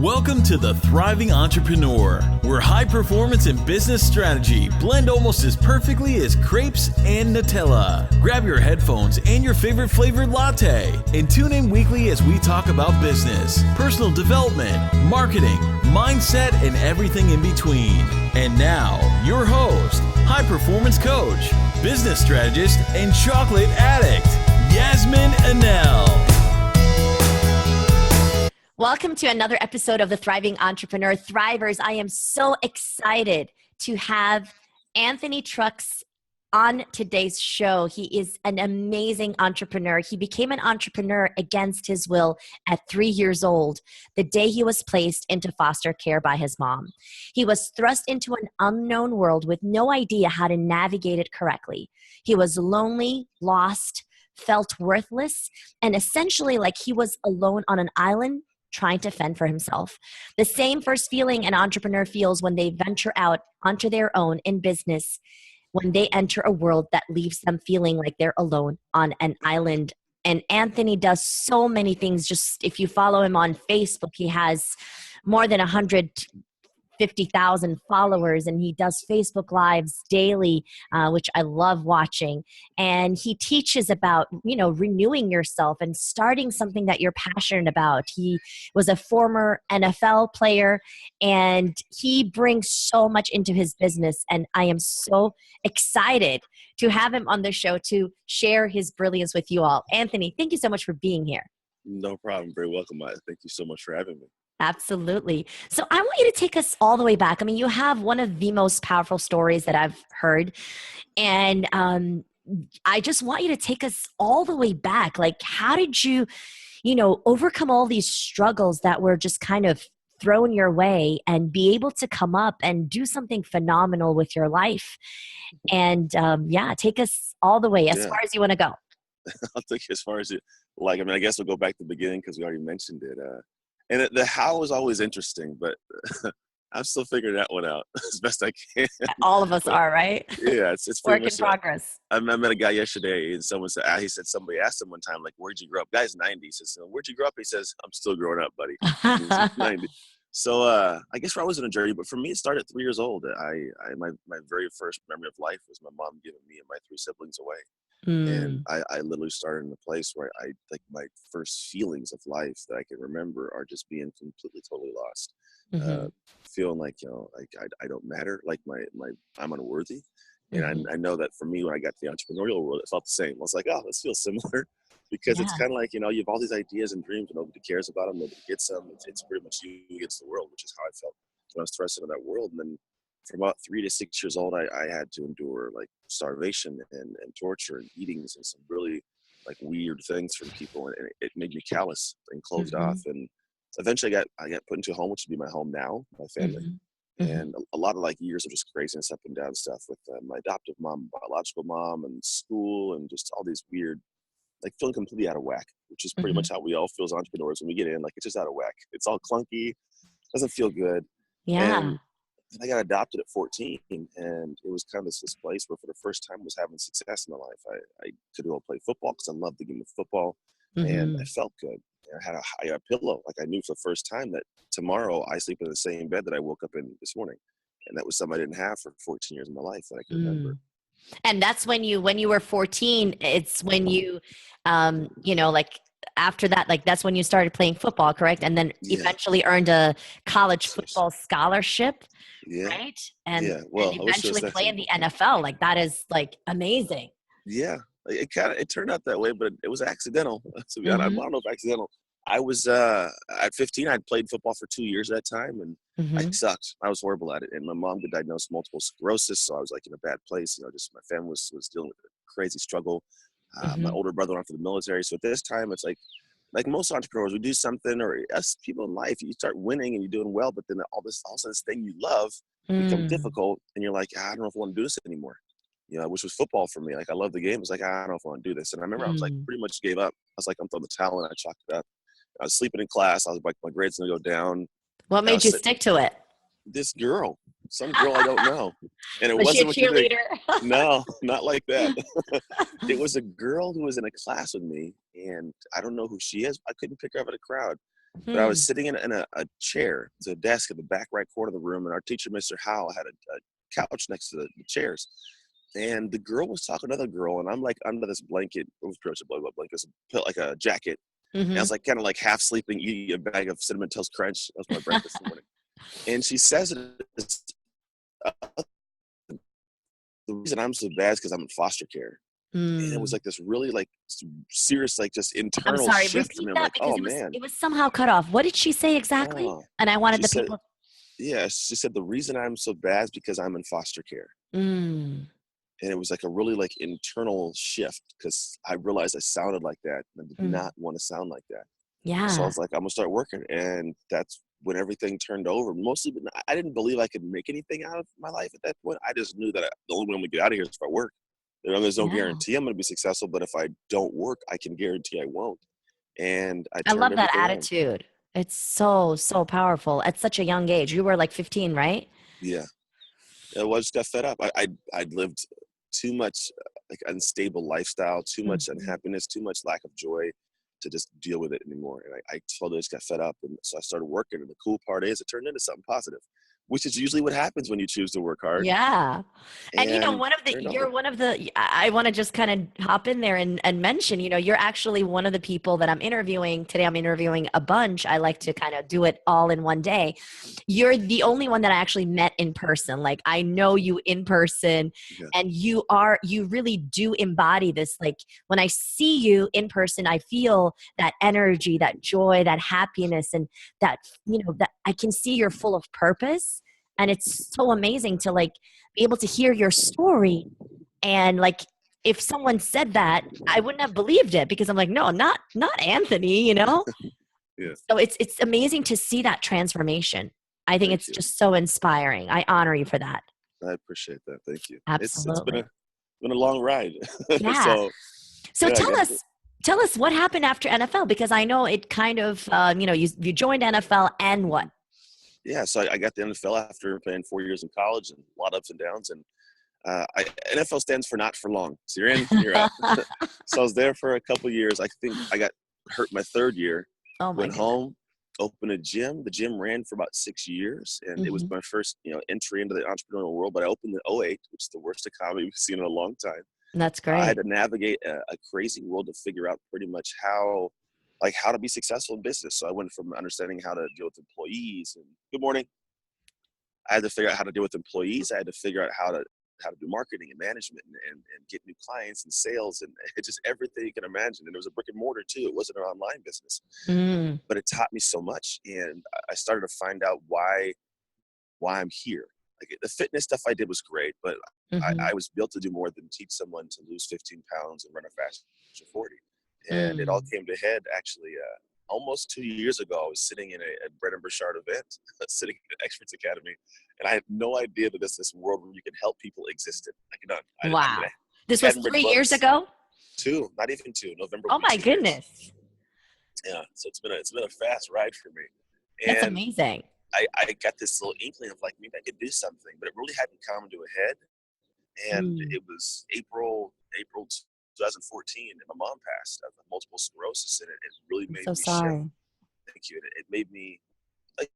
Welcome to The Thriving Entrepreneur, where high performance and business strategy blend almost as perfectly as crepes and Nutella. Grab your headphones and your favorite flavored latte and tune in weekly as we talk about business, personal development, marketing, mindset, and everything in between. And now, your host, high performance coach, business strategist, and chocolate addict, Yasmin Inal. Welcome to another episode of The Thriving Entrepreneur. Thrivers, I am so excited to have Anthony Trucks on today's show. He is an amazing entrepreneur. He became an entrepreneur against his will at 3 years old, the day he was placed into foster care by his mom. He was thrust into an unknown world with no idea how to navigate it correctly. He was lonely, lost, felt worthless, and essentially like he was alone on an island trying to fend for himself. The same first feeling an entrepreneur feels when they venture out onto their own in business, when they enter a world that leaves them feeling like they're alone on an island. And Anthony does so many things. Just if you follow him on Facebook, he has more than 150,000 followers, and he does Facebook Lives daily, which I love watching. And he teaches about, renewing yourself and starting something that you're passionate about. He was a former NFL player, and he brings so much into his business. And I am so excited to have him on the show to share his brilliance with you all. Anthony, thank you so much for being here. No problem. Very welcome. Thank you so much for having me. Absolutely. So I want you to take us all the way back. I mean, you have one of the most powerful stories that I've heard. And I just want you to take us all the way back. Like, how did you, overcome all these struggles that were just kind of thrown your way and be able to come up and do something phenomenal with your life? And take us all the way as far as you want to go. I'll take you as far as you like. I mean, I guess we'll go back to the beginning because we already mentioned it. And the how is always interesting, but I'm still figuring that one out as best I can. All of us are, right? Yeah, it's work in progress. I met a guy yesterday, and somebody somebody asked him one time, like, "Where'd you grow up?" Guy's 90. He says, "Where'd you grow up?" He says, "I'm still growing up, buddy." He's 90. So I guess we're always on a journey, but for me, it started at 3 years old. My very first memory of life was my mom giving me and my three siblings away. And I literally started in a place where my first feelings of life that I can remember are just being completely, totally lost. Feeling like, I don't matter, like I'm unworthy. And I know that for me, when I got to the entrepreneurial world, it felt the same. I was like, oh, this feels similar because it's kind of like, you have all these ideas and dreams and nobody cares about them. Nobody gets them. It's pretty much you against the world, which is how I felt when I was thrust into that world. And then from about 3 to 6 years old, I had to endure like starvation and torture and beatings and some really like weird things from people, and it made me callous and closed off. And eventually, I got put into a home, which would be my home now, my family, and a lot of like years of just craziness, up and down stuff with my adoptive mom, biological mom, and school, and just all these weird, like feeling completely out of whack, which is pretty much how we all feel as entrepreneurs when we get in. Like it's just out of whack. It's all clunky, doesn't feel good. Yeah. And I got adopted at 14, and it was kind of this place where for the first time I was having success in my life. I could go play football because I loved the game of football, and I felt good. I had a pillow. Like I knew for the first time that tomorrow I sleep in the same bed that I woke up in this morning. And that was something I didn't have for 14 years of my life that I can remember. And that's when you were 14, it's when you, after that, like that's when you started playing football, correct? And then eventually earned a college football scholarship, right? And, and eventually play in the NFL. Like that is like amazing. Yeah, it turned out that way, but it was accidental. To be honest, I don't know if accidental. I was at 15. I'd played football for 2 years at that time, and I sucked. I was horrible at it. And my mom got diagnosed with multiple sclerosis, so I was like in a bad place. Just my family was dealing with a crazy struggle. My older brother went for the military, so at this time it's like most entrepreneurs, we do something, or us people in life, you start winning and you're doing well, but then all of a sudden this thing you love become difficult, and you're like, I don't know if I want to do this anymore. Which was football for me. Like I love the game. It's like, I don't know if I want to do this. And I remember I was like, pretty much gave up. I was like, I'm throwing the towel, and I chalked it up. I was sleeping in class. I was like, my grades gonna go down. What made you stick to it? This girl, some girl I don't know. And it was wasn't she a cheerleader? No, not like that. It was a girl who was in a class with me, and I don't know who she is. I couldn't pick her up at a crowd. But I Hmm. was sitting in a chair, it's a desk in the back right corner of the room, and our teacher, Mr. Howell, had a couch next to the chairs. And the girl was talking to another girl, and I'm like under this blanket. It was pretty much a blow up blanket, put like a jacket. And I Hmm. was like kind of like half sleeping, eating a bag of Cinnamon Toast Crunch. That was my breakfast in the morning. And she says uh, the reason I'm so bad is because I'm in foster care. And it was Mm. like this really like serious, like just I'm internal sorry, shift for repeat me. I'm that like, because oh it was man, it was somehow cut off. What did she say exactly? oh. And I wanted She the said, people. yeah, she said the reason I'm so bad is because I'm in foster care. Mm. And it was like a really like internal shift because I realized I sounded like that and I did Mm. not want to sound like that. So I Yeah. was like, I'm gonna start working, and that's when everything turned over. Mostly, but I didn't believe I could make anything out of my life at that point. I just knew that the only way I'm gonna get out of here is if I work. There's no Yeah. guarantee I'm gonna be successful, but if I don't work, I can guarantee I won't. And I I turned love that everything on. attitude. It's so, so powerful at such a young age. You were like 15, right? Yeah, well, I just got fed up. I'd lived too much like unstable lifestyle, too much Mhm. unhappiness, too much lack of joy to just deal with it anymore. And I totally just got fed up, and so I started working. And the cool part is, it turned into something positive, which is usually what happens when you choose to work hard. Yeah. And And turned you're over. one of the, I want to just kind of hop in there and mention, you're actually one of the people that I'm interviewing today. I'm interviewing a bunch. I like to kind of do it all in one day. You're the only one that I actually met in person. Like I know you in person, Yeah, and you really do embody this. Like when I see you in person, I feel that energy, that joy, that happiness, and that, that I can see you're full of purpose. And it's so amazing to like be able to hear your story. And like if someone said that, I wouldn't have believed it, because I'm like, no, not Anthony. yeah. So it's amazing to see that transformation. I think Thank it's you. just so inspiring. I honor you for that. I appreciate that. Thank you. It's been Absolutely. a long ride. Yeah. So So yeah, I guess. tell us what happened after NFL, because I know it kind of you joined NFL and what? Yeah, so I got the NFL after playing 4 years in college and a lot of ups and downs. And NFL stands for not for long. So you're in, you're out. So I was there for a couple years. I think I got hurt my third year, Oh my went goodness. home, opened a gym. The gym ran for about 6 years, and it was Hmm. my first, entry into the entrepreneurial world. But I opened in '08, which is the worst economy we've seen in a long time. That's I had great. to navigate a crazy world to figure out pretty much how to be successful in business. So I went from understanding how to deal with employees and good morning. I had to figure out how to deal with employees. I had to figure out how to do marketing and management and get new clients and sales and just everything you can imagine. And it was a brick and mortar too. It wasn't an online business, Mm. but it taught me so much. And I started to find out why I'm here. Like the fitness stuff I did was great, but Hmm. I was built to do more than teach someone to lose 15 pounds and run a fast 40. And it all Mm. came to head actually almost 2 years ago. I was sitting in a Brennan Burchard event, sitting at Experts Academy, and I had no idea that this world where you can help people existed. I mean, Wow. This I was hadn't read 3 years books. ago? Two, not even two. November will Oh be my 2 years. goodness. Yeah, so it's been a fast ride for me, That's and amazing. I got this little inkling of like maybe I could do something, but it really hadn't come to a head. And Mm. it was April 2014, and my mom passed of multiple sclerosis, and it really I'm made so me shift. sorry. Thank you. And it made me like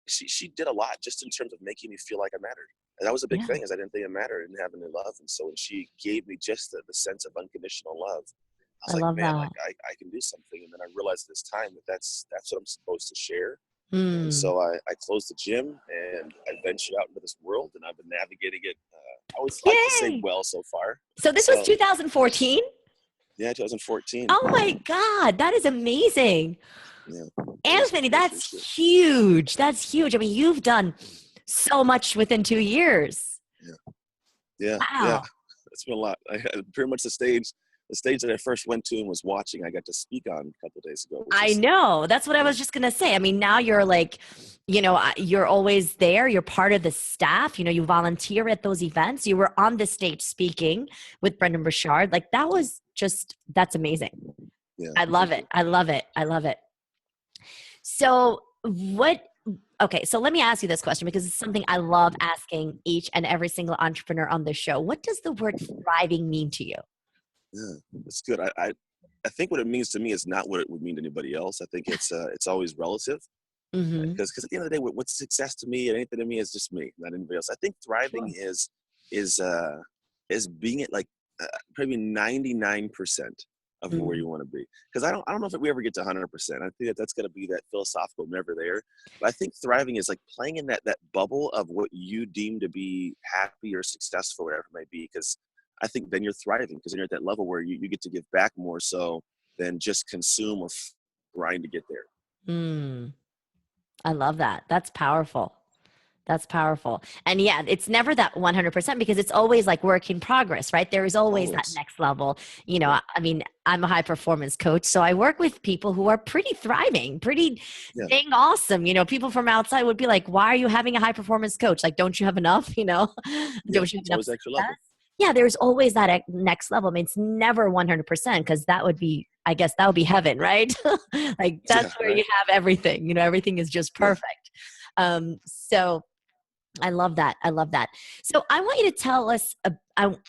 she did a lot just in terms of making me feel like I mattered. And that was a big Yeah, thing, is I didn't think I mattered. I didn't have any love. And so when she gave me just the sense of unconditional love, I was I like, love man, like that. I can do something. And then I realized this time that's what I'm supposed to share. And Mm. so I closed the gym and I ventured out into this world, and I've been navigating it. I would like to say Yay. well so far. So this was So 2014? yeah, 2014. Oh my God, that is amazing. Yeah, Anthony, it was for sure. that's huge. That's huge. I mean, you've done so much within 2 years. Yeah, yeah. Wow. It's been a lot. I had pretty much the stage that I first went to and was watching. I got to speak on a couple of days ago, which I is know. That's what I yeah, was just going to say. I mean, now you're like, you're always there. You're part of the staff. You volunteer at those events. You were on the stage speaking with Brendan Burchard. Like, that's amazing. yeah. I love Thank it. you. I love it. I love it. So, okay, so let me ask you this question, because it's something I love asking each and every single entrepreneur on the show. What does the word thriving mean to you? Yeah, it's good. I think what it means to me is not what it would mean to anybody else. I think it's always relative. Mm-hmm. Because at the end of the day, what's success to me and anything to me is just me, not anybody else. I think thriving Sure. is being at like probably 99% of where Mm. you want to be. Because I don't know if we ever get to 100%. I think that's going to be that philosophical never there. But I think thriving is like playing in that bubble of what you deem to be happy or successful, whatever it may be. Because I think then you're thriving because then you're at that level where you get to give back more so than just consume or grind to get there. Mm. I love that. That's powerful. That's powerful. And yeah, it's never that 100% because it's always like work in progress, right? There is always that Always. next level. You know, Yeah. I mean, I'm a high performance coach, so I work with people who are pretty thriving, pretty Yeah. dang awesome. You know, people from outside would be like, why are you having a high performance coach? Like, don't you have enough? You know, Yeah. don't you have It's enough always extra success? level. Yeah, there's always that next level. I mean, it's never 100% because that would be, I guess that would be heaven, right? Like, Yeah. that's where you Right. have everything. You know, everything is just Yeah. perfect. So, I love that. I love that. So I want you to tell us,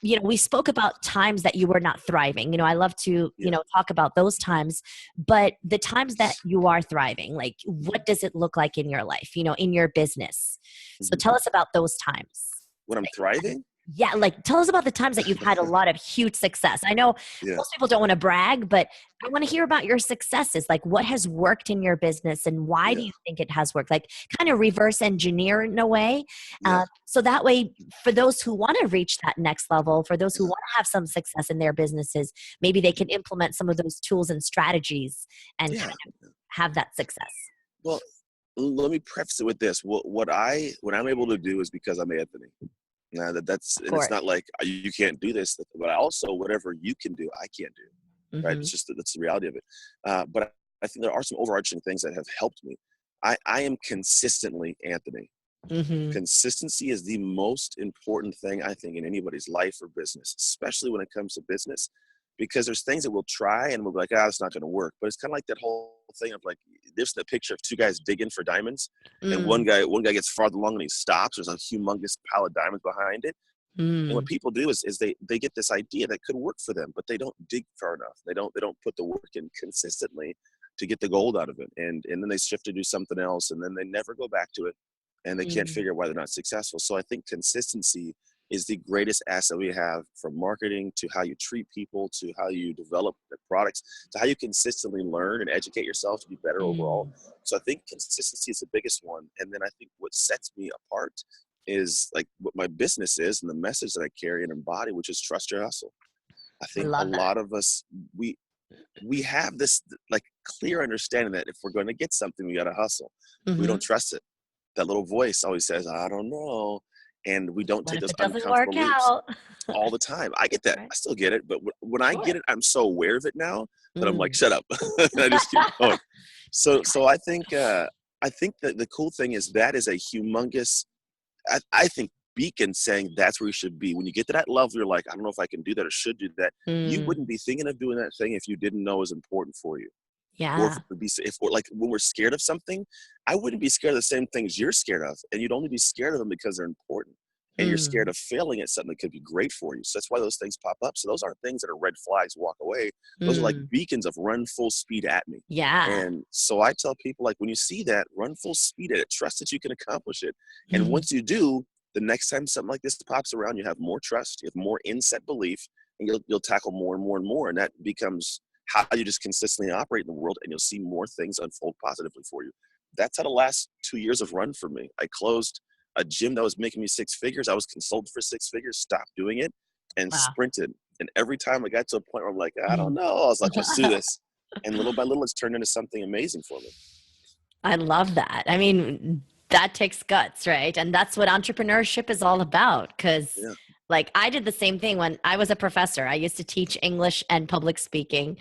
you know, we spoke about times that you were not thriving. You know, I love to, you Yeah. know, talk about those times, but the times that you are thriving, like what does it look like in your life, you know, in your business? So Mhm. tell us about those times. When I'm thriving? Yeah, like tell us about the times that you've had a lot of huge success. I know Yeah. most people don't want to brag, but I want to hear about your successes. Like what has worked in your business and why do Yeah. you think it has worked? Like kind of reverse engineer in a way. Yeah. So that way, for those who want to reach that next level, for those who Yeah. want to have some success in their businesses, maybe they can implement some of those tools and strategies and Yeah. kind of have that success. Well, let me preface it with this. What I'm able to do is because I'm Anthony. Now that's Of and it's course. not like you can't do this, but I also whatever you can do, I can't do. Right? Mm-hmm. It's just that's the reality of it. But I think there are some overarching things that have helped me. I am consistently Anthony. Mm-hmm. Consistency is the most important thing I think in anybody's life or business, especially when it comes to business, because there's things that we'll try and we'll be like, it's not going to work. But it's kind of like that whole thing of like, there's the picture of two guys digging for diamonds, and Mm. one guy gets farther along and he stops. There's a humongous pile of diamonds behind it. And what Mm. people do is they get this idea that could work for them, but they don't dig far enough. They don't put the work in consistently to get the gold out of it. And then they shift to do something else, and then they never go back to it, and they can't Mm. figure out why they're not successful. So I think consistency is the greatest asset we have, from marketing to how you treat people to how you develop the products to how you consistently learn and educate yourself to be better overall. Mm. So I think consistency is the biggest one. And then I think what sets me apart is like what my business is and the message that I carry and embody, which is trust your hustle. I I think a love that. lot of us, we have this like clear understanding that if we're going to get something, we got to hustle. We Mm-hmm. don't trust it. That little voice always says, I don't know. And we don't What take if those it doesn't work uncomfortable leaps out? all the time. I get that. Right. I still get it. But when I Sure. get it, I'm so aware of it now that I'm like, Mm. shut up. And I just keep going. So I think that the cool thing is that is a humongous, I think, beacon saying that's where you should be. When you get to that level, you're like, I don't know if I can do that or should do that. You Mm. wouldn't be thinking of doing that thing if you didn't know it was important for you. Or if Yeah. it would be, if we're like when we're scared of something, I wouldn't be scared of the same things you're scared of, and you'd only be scared of them because they're important. And you're scared Mm. of failing at something that could be great for you. So that's why those things pop up. So those aren't things that are red flags, walk away. Those are like Mm. beacons of run full speed at me. Yeah. And so I tell people, like, when you see that, run full speed at it, trust that you can accomplish it. And Mhm. once you do, the next time something like this pops around, you have more trust, you have more inset belief, and you'll tackle more and more and more. And that becomes how you just consistently operate in the world, and you'll see more things unfold positively for you. That's how the last 2 years have run for me. I closed a gym that was making me six figures. I was consulted for six figures, stopped doing it, and Wow. sprinted. And every time I got to a point where I'm like, I don't Mm. know, I was like, let's do this. And little by little, it's turned into something amazing for me. I love that. I mean, that takes guts, right? And that's what entrepreneurship is all about. Because, Yeah. like, I did the same thing when I was a professor. I used to teach English and public speaking.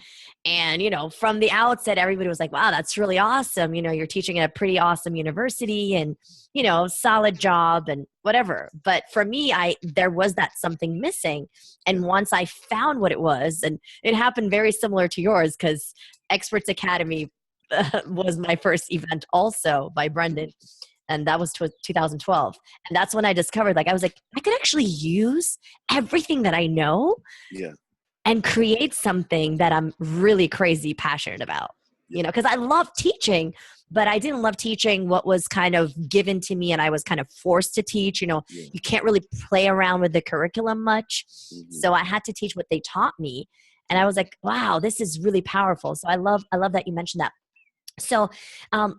And, you know, from the outset, everybody was like, wow, that's really awesome. You know, you're teaching at a pretty awesome university and, you know, solid job and whatever. But for me, there was that something missing. Yeah. And once I found what it was, and it happened very similar to yours, because Experts Academy was my first event also by Brendan. And that was 2012. And that's when I discovered, like, I was like, I could actually use everything that I know Yeah. and create something that I'm really crazy passionate about. You know, because I love teaching, but I didn't love teaching what was kind of given to me and I was kind of forced to teach. You know, you can't really play around with the curriculum much. So I had to teach what they taught me. And I was like, wow, this is really powerful. So I love that you mentioned that. So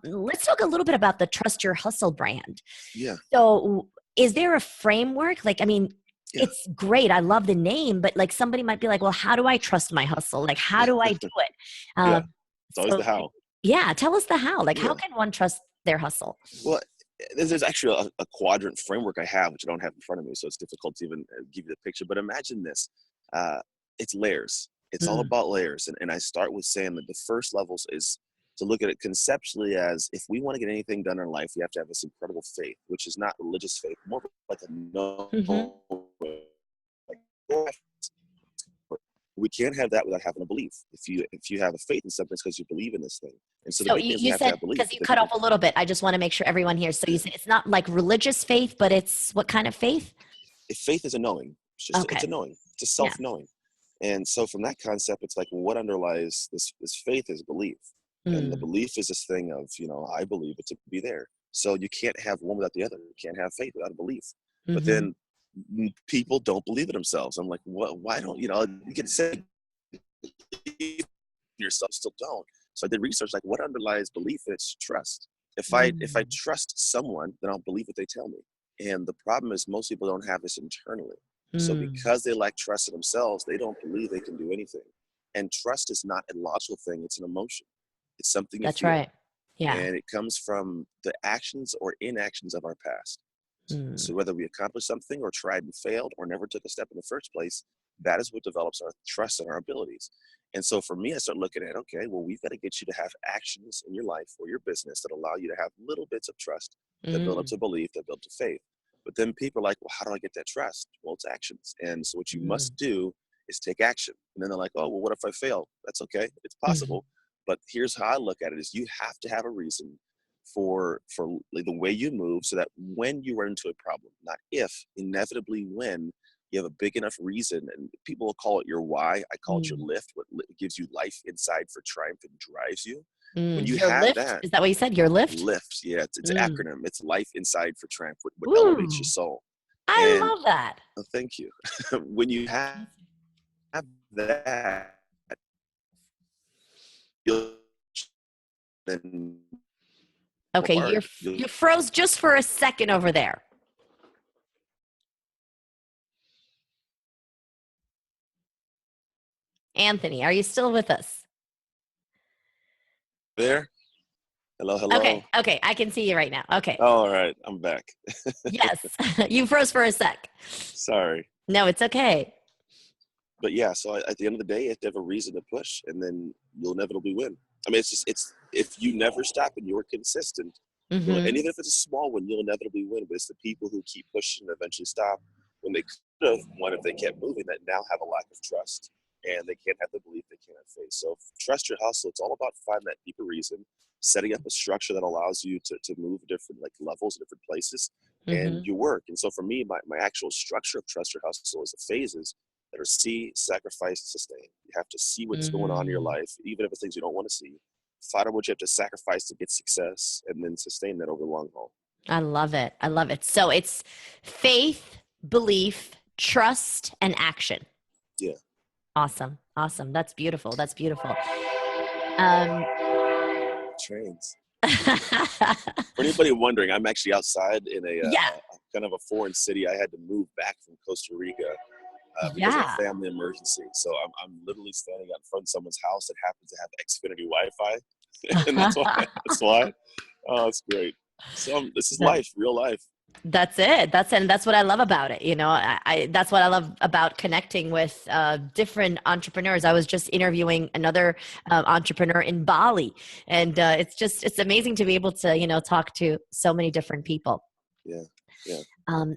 let's talk a little bit about the Trust Your Hustle brand. Yeah. So is there a framework? Like, I mean, Yeah. it's great. I love the name, but like somebody might be like, well, how do I trust my hustle? Like, how do I do it? Yeah. It's always So, the how. yeah. Tell us the how. Like, how Yeah. can one trust their hustle? Well, there's actually a quadrant framework I have, which I don't have in front of me, so it's difficult to even give you the picture. But imagine this. It's layers. It's all about layers. And I start with saying that the first levels is to look at it conceptually as if we want to get anything done in our life, we have to have this incredible faith, which is not religious faith, more like a no. Like, we can't have that without having a belief. If you have a faith in something, it's because you believe in this thing. And so the big thing is we have to said, have belief. because you cut off a little bit, I just want to make sure everyone hears. So you said it's not like religious faith, but it's what kind of faith? If faith is a knowing. It's a knowing. It's a self-knowing. And so from that concept, it's like, well, what underlies this faith is belief. And the belief is this thing of, you know, I believe it to be there. So you can't have one without the other. You can't have faith without a belief. But then people don't believe in themselves. I'm like, what? Why don't, you know, you can say yourself, still don't. So I did research, like what underlies belief? It's trust. If I trust someone, then I'll believe what they tell me. And the problem is most people don't have this internally. So because they lack trust in themselves, they don't believe they can do anything. And trust is not a logical thing. It's an emotion. It's something you That's feel. right. Yeah. And it comes from the actions or inactions of our past. So whether we accomplished something or tried and failed or never took a step in the first place, that is what develops our trust and our abilities. And so for me, I start looking at, okay, well, we've got to get you to have actions in your life or your business that allow you to have little bits of trust that build up to belief, that build to faith. But then people are like, well, how do I get that trust? Well, it's actions. And so what you must do is take action. And then they're like, oh, well, what if I fail? That's okay. It's possible. But here's how I look at it is you have to have a reason for the way you move so that when you run into a problem, not if, inevitably when, you have a big enough reason, and people will call it your why. I call it your lift, what gives you life inside for triumph and drives you. When you your have lift? that. Is that what you said? Your lift? Lift, yeah. It's an acronym. It's life inside for triumph, what elevates your soul. I love that. Oh, thank you. When you have that, you'll then okay, you froze just for a second over there. Anthony, are you still with us? There? Hello, hello. Okay, I can see you right now. Okay. Oh, all right, I'm back. Yes, you froze for a sec. Sorry. No, it's okay. But yeah, so at the end of the day, you have to have a reason to push, and then you'll inevitably win. I mean, it's if you never stop and you're consistent, and even if it's a small one, you'll inevitably win. But it's the people who keep pushing and eventually stop when they could have won if they kept moving that now have a lack of trust, and they can't have the belief, they can't have faith. So trust your hustle. It's all about finding that deeper reason, setting up a structure that allows you to move different like levels, different places, and you work. And so for me, my actual structure of trust your hustle is the phases that are see, sacrifice, sustain. You have to see what's going on in your life, even if it's things you don't want to see. Find out what you have to sacrifice to get success, and then sustain that over the long haul. I love it. I love it. So it's faith, belief, trust, and action. Yeah. Awesome. Awesome. That's beautiful. That's beautiful. Trains. For anybody wondering, I'm actually outside in a kind of a foreign city. I had to move back from Costa Rica because of a family emergency. So I'm literally standing out in front of someone's house that happens to have Xfinity Wi-Fi, and that's why. Oh, it's great. So this is life, real life. That's it. And that's what I love about it. You know, that's what I love about connecting with different entrepreneurs. I was just interviewing another entrepreneur in Bali, and it's amazing to be able to, you know, talk to so many different people. Yeah.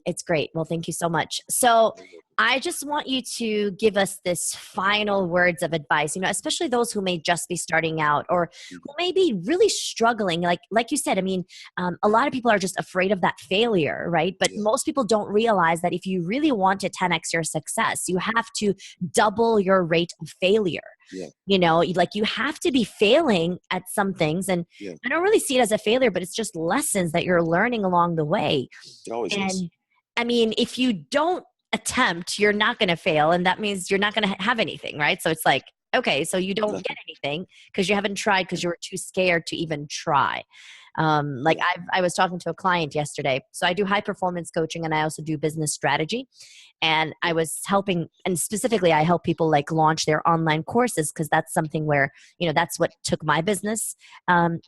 It's great. Well, thank you so much. So I just want you to give us this final words of advice, especially those who may just be starting out or who may be really struggling. Like you said, I mean, a lot of people are just afraid of that failure, right? But Yeah. most people don't realize that if you really want to 10x your success, you have to double your rate of failure. Yeah. Like you have to be failing at some things. And Yeah. I don't really see it as a failure, but it's just lessons that you're learning along the way. It always is. And I mean, if you don't attempt, you're not going to fail. And that means you're not going to have anything, right? So it's like, okay, so you don't get anything because you haven't tried because you were too scared to even try. I was talking to a client yesterday. So I do high performance coaching and I also do business strategy. And I was helping, and specifically I help people like launch their online courses because that's something where, that's what took my business, to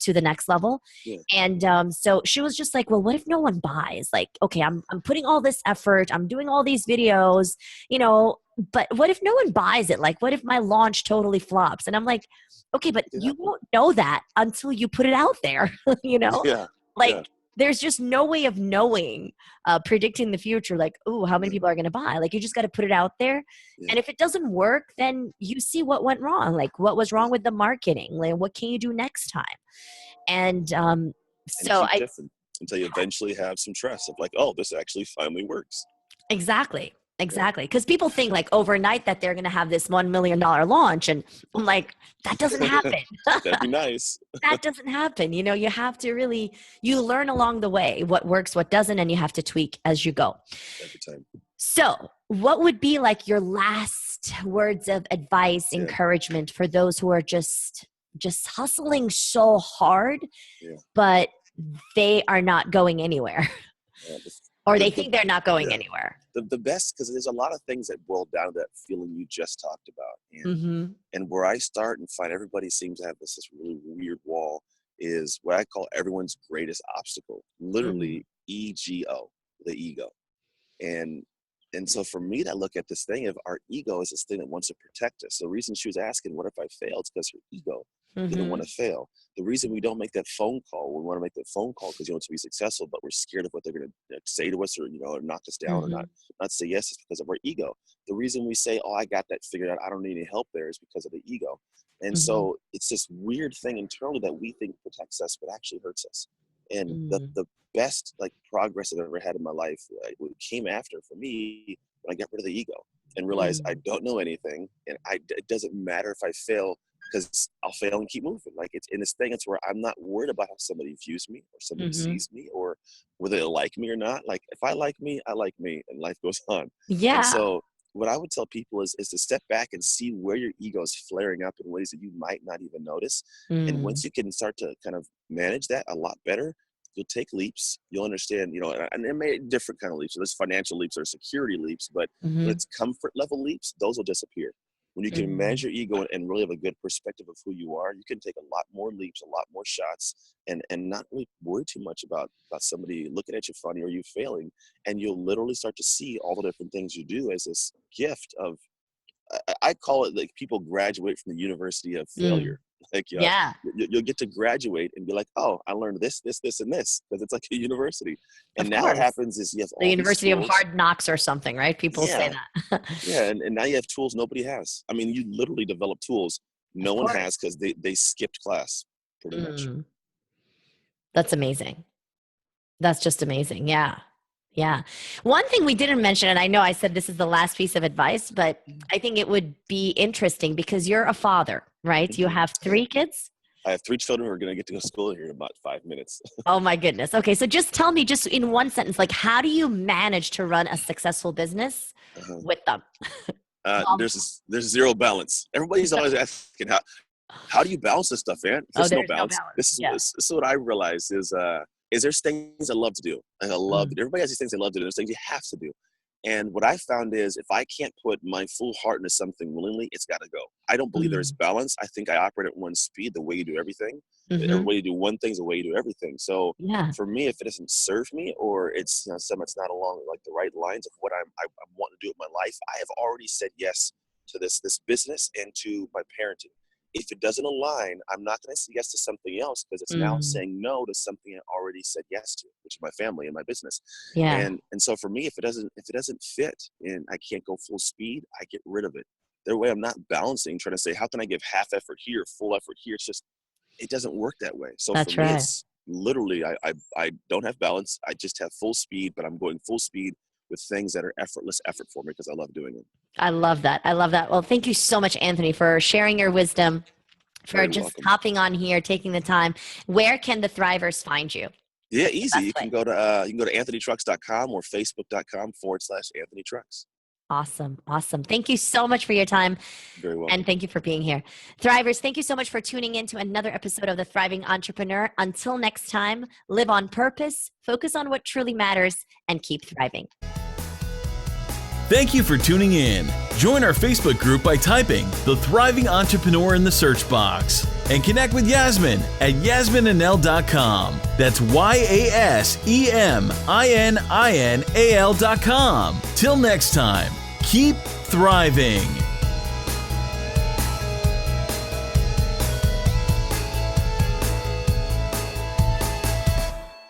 the next level. Yeah. And so she was just like, well, what if no one buys? Like, okay, I'm putting all this effort, I'm doing all these videos, but what if no one buys it? Like, what if my launch totally flops? And I'm like, okay, but you won't know that until you put it out there, Yeah. Like, yeah. there's just no way of knowing, predicting the future, like, oh, how many people are going to buy? Like, you just got to put it out there. Yeah. And if it doesn't work, then you see what went wrong. Like, what was wrong with the marketing? Like, what can you do next time? And so keep different until you eventually have some trust of like, oh, this actually finally works. Exactly. Because people think like overnight that they're going to have this $1 million launch. And I'm like, that doesn't happen. That'd be nice. That doesn't happen. You have to really, you learn along the way what works, what doesn't, and you have to tweak as you go. Every time. So what would be like your last words of advice, encouragement for those who are just hustling so hard, but they are not going anywhere? Or they think they're not going anywhere. The best, because there's a lot of things that boil down to that feeling you just talked about. And where I start and find everybody seems to have this really weird wall is what I call everyone's greatest obstacle. Literally EGO, the ego. And so for me to look at this thing of our ego is this thing that wants to protect us. So the reason she was asking, what if I fail? It's because her ego didn't want to fail. The reason we don't make that phone call, we want to make that phone call because you want to be successful, but we're scared of what they're going to say to us or, or knock us down or not say yes is because of our ego. The reason we say, oh, I got that figured out, I don't need any help there is because of the ego. And so it's this weird thing internally that we think protects us, but actually hurts us. And the best like progress I've ever had in my life what came after for me when I got rid of the ego and realized I don't know anything and it doesn't matter if I fail because I'll fail and keep moving. Like it's in this thing, it's where I'm not worried about how somebody views me or somebody sees me or whether they like me or not. Like if I like me, I like me and life goes on. Yeah. And so what I would tell people is to step back and see where your ego is flaring up in ways that you might not even notice. And once you can start to kind of manage that a lot better, you'll take leaps. You'll understand, and it may different kind of leaps. So there's financial leaps or security leaps, but when it's comfort level leaps, those will disappear. When you can manage your ego and really have a good perspective of who you are, you can take a lot more leaps, a lot more shots, and not really worry too much about somebody looking at you funny or you failing. And you'll literally start to see all the different things you do as this gift of, I call it like people graduate from the university of failure. Like, you'll get to graduate and be like, oh, I learned this, and this, because it's like a university. And now what happens is you have all the University of tools. Hard Knocks or something, right? People say that. And now you have tools nobody has. I mean, you literally develop tools no one has because they skipped class pretty much. That's amazing. That's just amazing. Yeah. Yeah. One thing we didn't mention, and I know I said this is the last piece of advice, but I think it would be interesting because you're a father, right? You have 3 kids? I have 3 children who are going to get to go to school here in about 5 minutes. Oh my goodness. Okay. So just tell me just in one sentence, like how do you manage to run a successful business with them? There's zero balance. Everybody's always asking how do you balance this stuff, man? There's no balance. This is what I realize is there's things I love to do. And I love it. Everybody has these things they love to do. There's things you have to do. And what I found is if I can't put my full heart into something willingly, it's got to go. I don't believe there's balance. I think I operate at one speed, the way you do everything. The way you do one thing is the way you do everything. So for me, if it doesn't serve me or it's something that's not along like the right lines of what I'm wanting to do with my life, I have already said yes to this business and to my parenting. if it doesn't align, I'm not going to say yes to something else because it's now saying no to something I already said yes to, which is my family and my business. Yeah. And so for me, if it doesn't fit and I can't go full speed, I get rid of it. That way I'm not balancing, trying to say, how can I give half effort here, full effort here? It's just, it doesn't work that way. So That's for me, right. it's literally, I don't have balance. I just have full speed, but I'm going full speed with things that are effortless effort for me because I love doing them. I love that. I love that. Well, thank you so much, Anthony, for sharing your wisdom, for Very just welcome. hopping on here, taking the time. Where can the Thrivers find you? Yeah, easy. Best You can way. go to anthonytrucks.com or facebook.com/AnthonyTrucks. Awesome. Awesome. Thank you so much for your time. Very welcome. And thank you for being here. Thrivers, thank you so much for tuning in to another episode of The Thriving Entrepreneur. Until next time, live on purpose, focus on what truly matters, and keep thriving. Thank you for tuning in. Join our Facebook group by typing The Thriving Entrepreneur in the search box. And connect with Yasmin at yasmininal.com. That's YASEMININAL.com. Till next time, keep thriving.